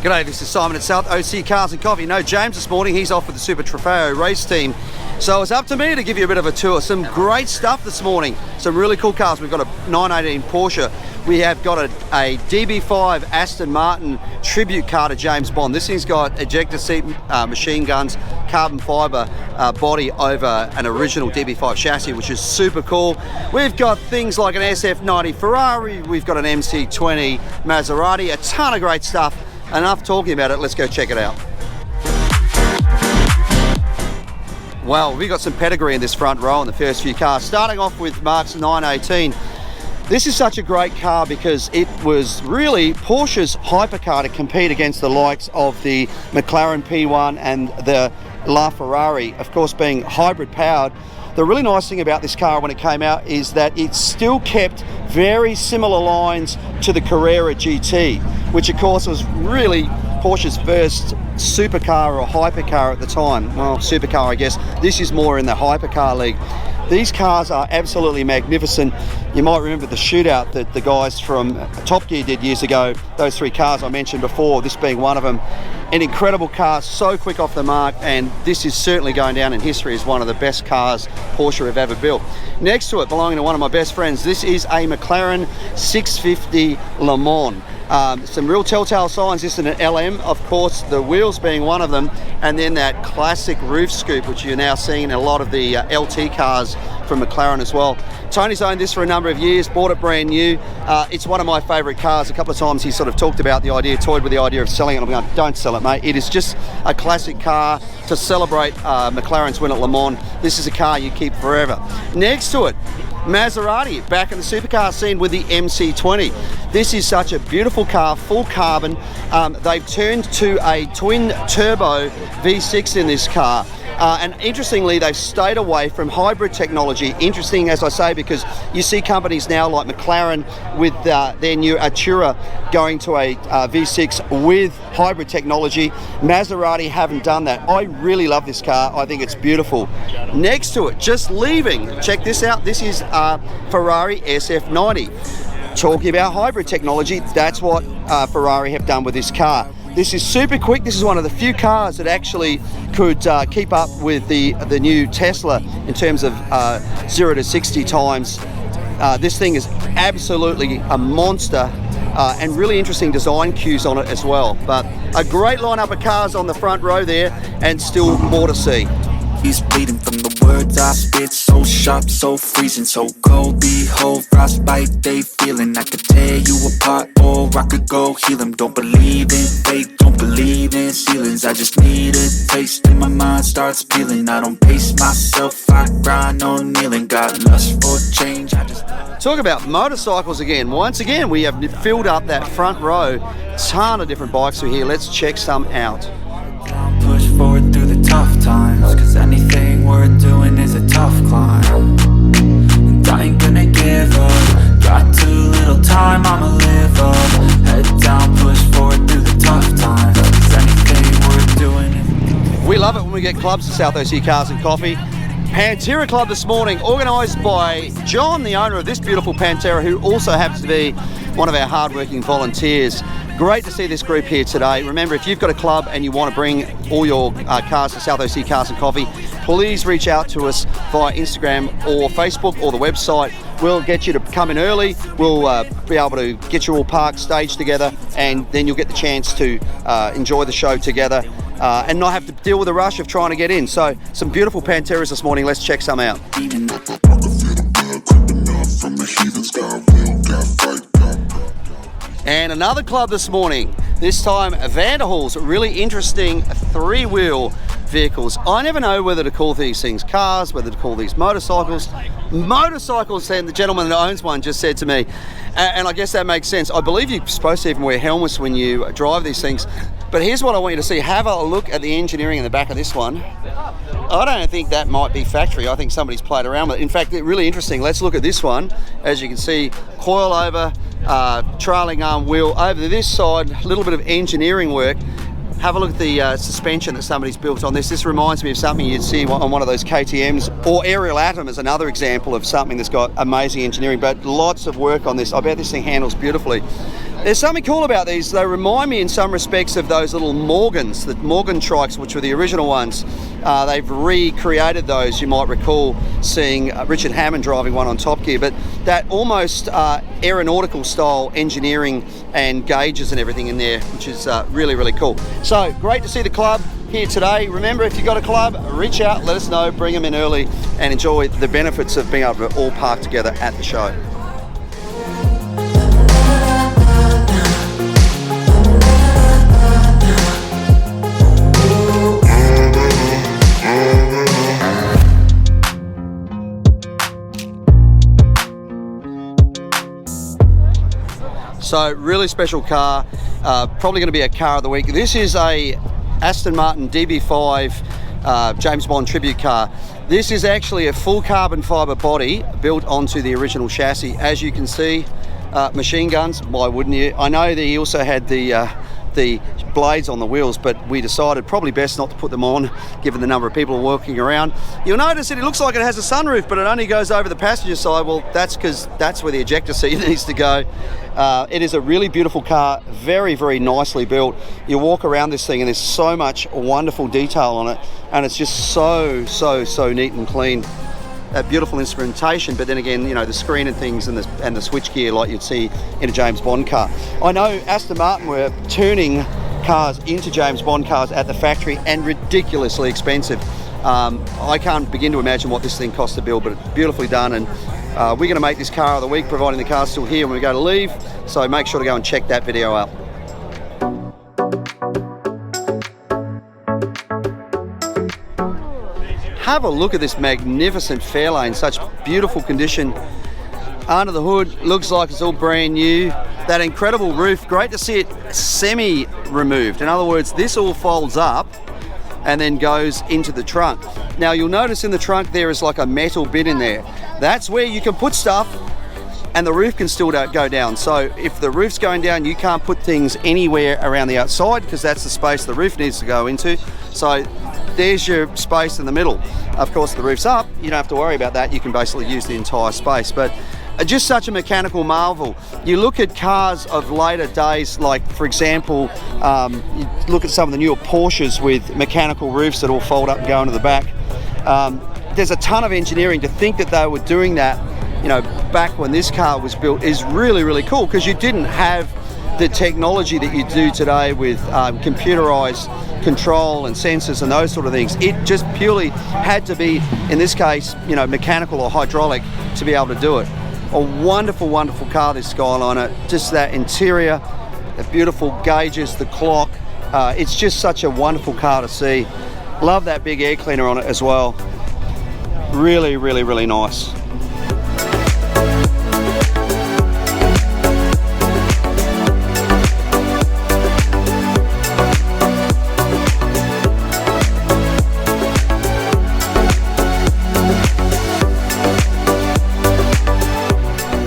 G'day, this is Simon at South OC Cars and Coffee. No James this morning, he's off with the Super Trofeo race team. So it's up to me to give you a bit of a tour. Some great stuff this morning. Some really cool cars. We've got a 918 Porsche. We have got a DB5 Aston Martin tribute car to James Bond. This thing's got ejector seat machine guns, carbon fibre body over an original DB5 chassis, which is super cool. We've got things like an SF920 Ferrari. We've got an MC20 Maserati. A ton of great stuff. Enough talking about it, let's go check it out. Well, we've got some pedigree in this front row in the first few cars. Starting off with Mark's 918. This is such a great car because it was really Porsche's hypercar to compete against the likes of the McLaren P1 and the LaFerrari, of course being hybrid powered. The really nice thing about this car when it came out is that it still kept very similar lines to the Carrera GT, which of course was really Porsche's first supercar or hypercar at the time. Well, supercar I guess. This is more in the hypercar league. These cars are absolutely magnificent. You might remember the shootout that the guys from Top Gear did years ago. Those three cars I mentioned before, this being one of them. An incredible car, so quick off the mark, and this is certainly going down in history as one of the best cars Porsche have ever built. Next to it, belonging to one of my best friends, this is a McLaren 650 LeMan. Some real telltale signs. This is an LM, of course, the wheels being one of them, and then that classic roof scoop, which you're now seeing in a lot of the LT cars from McLaren as well. Tony's owned this for a number of years, bought it brand new. It's one of my favourite cars. A couple of times he sort of talked about the idea, toyed with the idea of selling it. I'm going, don't sell it, mate. It is just a classic car to celebrate McLaren's win at Le Mans. This is a car you keep forever. Next to it, Maserati, back in the supercar scene with the MC20. This is such a beautiful car, full carbon. They've turned to a twin turbo V6 in this car. And interestingly, they've stayed away from hybrid technology. Interesting, as I say, because you see companies now like McLaren with their new Artura going to a V6 with hybrid technology. Maserati haven't done that. I really love this car. I think it's beautiful. Next to it, just leaving, check this out. This is Ferrari SF920. Talking about hybrid technology, that's what Ferrari have done with this car. This is super quick. This is one of the few cars that actually could keep up with the new Tesla in terms of 0 to 60 times. This thing is absolutely a monster and really interesting design cues on it as well. But a great lineup of cars on the front row there, and still more to see. He's bleeding from the words I spit, so sharp, so freezing, so cold. Behold, frostbite, they feeling. I could tear you apart, or I could go heal them. Don't believe in fate, don't believe in ceilings. I just need a taste and my mind starts peeling. I don't pace myself, I grind on kneeling. Got lust for change, I just... Talk about motorcycles again. Once again, we have filled up that front row. Ton of different bikes are here. Let's check some out. Push forward through the tough times, cause anything worth doing is a tough climb. And I ain't gonna give up. Got too little time, I'ma live up. Head down, push forward through the tough times, cause anything worth doing is... We love it when we get clubs to South OC Cars and Coffee. Pantera Club this morning, organised by John, the owner of this beautiful Pantera, who also happens to be one of our hard-working volunteers. Great to see this group here today. Remember, if you've got a club and you want to bring all your cars to South OC Cars and Coffee, please reach out to us via Instagram or Facebook or the website. We'll get you to come in early. We'll be able to get you all parked, staged together, and then you'll get the chance to enjoy the show together and not have to deal with the rush of trying to get in. So some beautiful Panteras this morning. Let's check some out. And another club this morning, this time EVander Hall's really interesting three-wheel vehicles. I never know whether to call these things cars, whether to call these motorcycles. Motorcycles, and the gentleman that owns one just said to me, and I guess that makes sense. I believe you're supposed to even wear helmets when you drive these things. But here's what I want you to see. Have a look at the engineering in the back of this one. I don't think that might be factory. I think somebody's played around with it. In fact, really interesting. Let's look at this one. As you can see, coil over, trailing arm wheel over to this side, a little bit of engineering work. Have a look at the suspension that somebody's built on this. This reminds me of something you'd see on one of those KTMs. Or Aerial Atom is another example of something that's got amazing engineering, but lots of work on this. I bet this thing handles beautifully. There's something cool about these. They remind me in some respects of those little Morgans, the Morgan trikes, which were the original ones. They've recreated those. You might recall seeing Richard Hammond driving one on Top Gear, but that almost aeronautical style engineering and gauges and everything in there, which is really, really cool. So great to see the club here today. Remember, if you've got a club, reach out, let us know, bring them in early and enjoy the benefits of being able to all park together at the show. So really special car, probably going to be a car of the week. This is a Aston Martin DB5 James Bond tribute car. This is actually a full carbon fibre body built onto the original chassis. As you can see, machine guns, why wouldn't you? I know that he also had the blades on the wheels, but we decided probably best not to put them on given the number of people walking around. You'll notice that it looks like it has a sunroof, but it only goes over the passenger side. Well, that's because that's where the ejector seat needs to go. It is a really beautiful car, very, very nicely built. You walk around this thing and there's so much wonderful detail on it, and it's just so neat and clean. That beautiful instrumentation, but then again, you know, the screen and things and the switch gear like you'd see in a James Bond car. I know Aston Martin were turning cars into James Bond cars at the factory, and ridiculously expensive. I can't begin to imagine what this thing cost to build, but it's beautifully done, and we're going to make this car of the week, providing the car's still here when we go to leave. So make sure to go and check that video out. Have a look at this magnificent Fairlane, such beautiful condition. Under the hood, looks like it's all brand new. That incredible roof, great to see it semi-removed. In other words, this all folds up and then goes into the trunk. Now you'll notice in the trunk there is like a metal bit in there. That's where you can put stuff and the roof can still go down. So if the roof's going down, you can't put things anywhere around the outside because that's the space the roof needs to go into. So there's your space in the middle. Of course, the roof's up, you don't have to worry about that. You can basically use the entire space. But just such a mechanical marvel. You look at cars of later days, like for example, you look at some of the newer Porsches with mechanical roofs that all fold up and go into the back. There's a ton of engineering. To think that they were doing that, you know, back when this car was built is really, really cool, because you didn't have the technology that you do today with computerized control and sensors and those sort of things. It just purely had to be, in this case, you know, mechanical or hydraulic to be able to do it. A wonderful, wonderful car, this Skyliner. Just that interior, the beautiful gauges, the clock. It's just such a wonderful car to see. Love that big air cleaner on it as well. Really, really, really nice.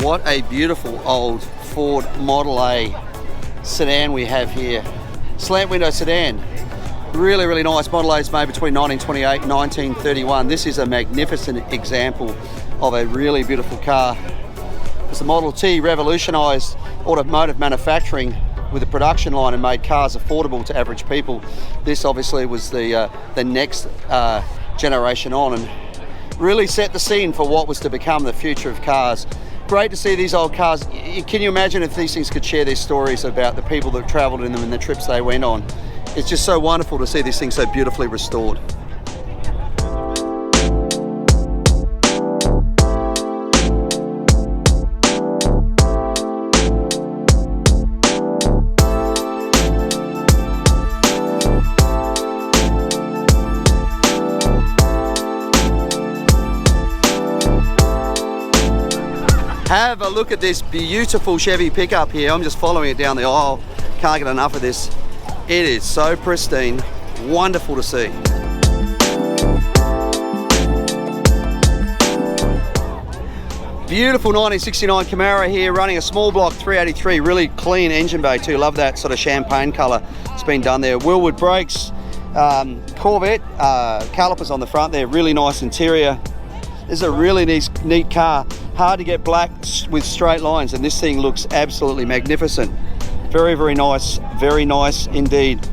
What a beautiful old Ford Model A sedan we have here. Slant window sedan. Really, really nice. Model A is made between 1928 and 1931. This is a magnificent example of a really beautiful car. As the Model T revolutionised automotive manufacturing with a production line and made cars affordable to average people, this obviously was the next generation on, and really set the scene for what was to become the future of cars. Great to see these old cars. Can you imagine if these things could share their stories about the people that travelled in them and the trips they went on? It's just so wonderful to see these things so beautifully restored. Have a look at this beautiful Chevy Pickup here. I'm just following it down the aisle. Can't get enough of this. It is so pristine, wonderful to see. Beautiful 1969 Camaro here, running a small block 383, really clean engine bay too. Love that sort of champagne colour it's been done there. Willwood brakes, Corvette, calipers on the front there, really nice interior. This is a really neat car, hard to get black with straight lines, and this thing looks absolutely magnificent. Very, very nice indeed.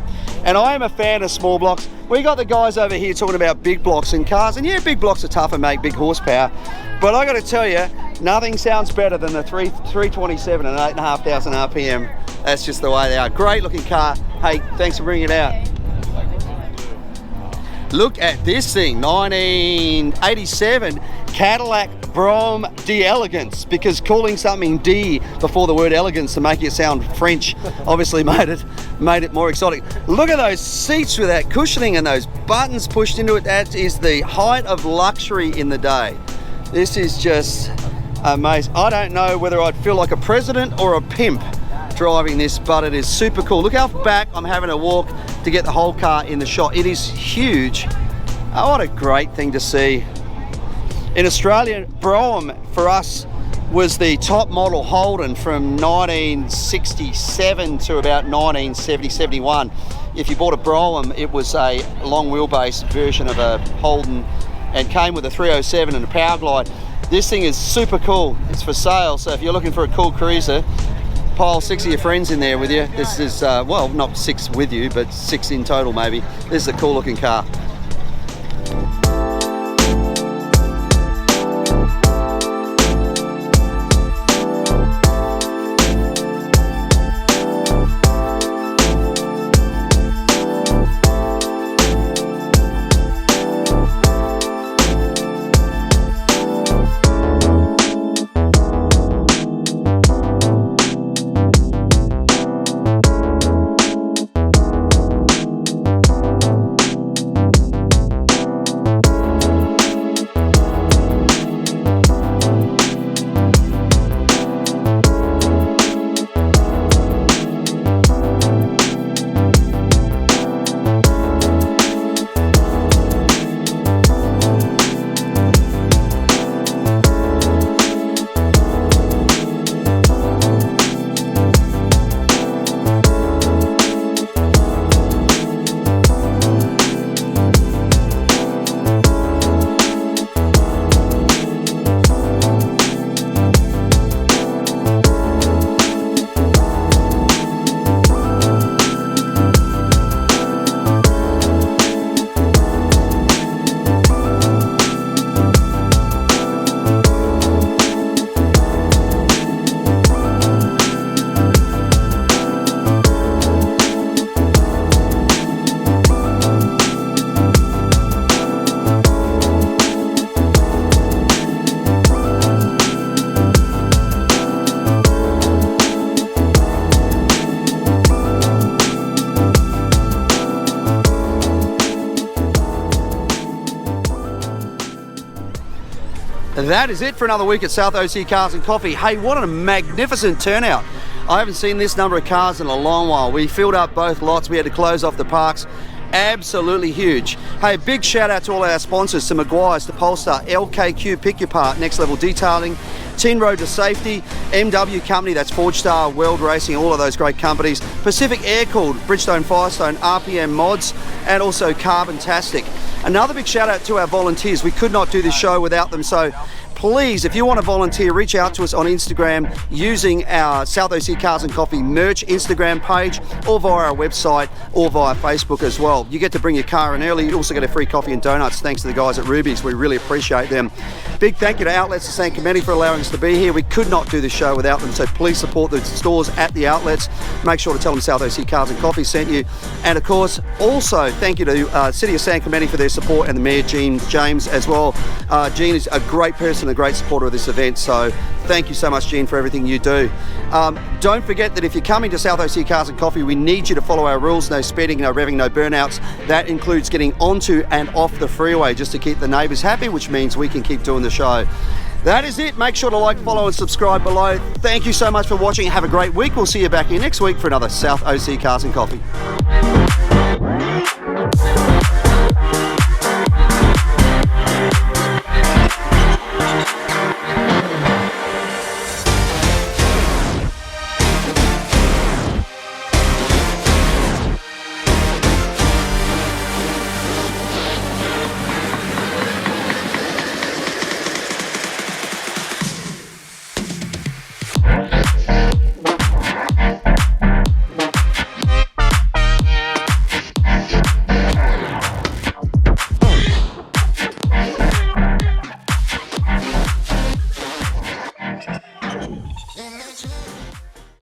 And I am a fan of small blocks. We got the guys over here talking about big blocks in cars, and yeah, big blocks are tough and make big horsepower, but I got to tell you, nothing sounds better than the 327 and 8,500 RPM. That's just the way they are. Great looking car. Hey, thanks for bringing it out. Look at this thing, 1987 Cadillac Brougham d'Elegance, because calling something D before the word elegance to make it sound French obviously made it more exotic. Look at those seats with that cushioning and those buttons pushed into it. That is the height of luxury in the day. This is just amazing. I don't know whether I'd feel like a president or a pimp driving this, but it is super cool. Look how back I'm having to walk to get the whole car in the shot. It is huge. Oh, what a great thing to see. In Australia, Brougham for us was the top model Holden from 1967 to about 1970-71. If you bought a Brougham, it was a long wheelbase version of a Holden and came with a 307 and a power glide. This thing is super cool. It's for sale, so if you're looking for a cool cruiser, pile 6 of your friends in there with you. This is, well, not 6 with you, but 6 in total maybe. This is a cool looking car. That is it for another week at South OC Cars and Coffee. Hey, what a magnificent turnout. I haven't seen this number of cars in a long while. We filled up both lots. We had to close off the parks. Absolutely huge. Hey, big shout out to all our sponsors, to Maguire's, to Polestar, LKQ Pick Your Part, Next Level Detailing, Tin Road to Safety, MW Company, that's Forge Star, World Racing, all of those great companies, Pacific Air Cooled, Bridgestone Firestone, RPM Mods, and also Carbontastic. Another big shout out to our volunteers. We could not do this show without them, so please, if you want to volunteer, reach out to us on Instagram using our South OC Cars and Coffee merch Instagram page, or via our website, or via Facebook as well. You get to bring your car in early. You also get a free coffee and donuts thanks to the guys at Ruby's. We really appreciate them. Big thank you to Outlets of San Clemente for allowing us to be here. We could not do this show without them, so please support the stores at the outlets. Make sure to tell them South OC Cars and Coffee sent you. And of course, also thank you to City of San Clemente for their support, and the Mayor, Gene James, as well. Gene is a great person, a great supporter of this event, so thank you so much, Gene, for everything you do. Don't forget that if you're coming to South OC Cars and Coffee, we need you to follow our rules: no speeding, no revving, no burnouts. That includes getting onto and off the freeway just to keep the neighbours happy, which means we can keep doing the show. That is it. Make sure to like, follow and subscribe below. Thank you so much for watching. Have a great week. We'll see you back here next week for another South OC Cars and Coffee.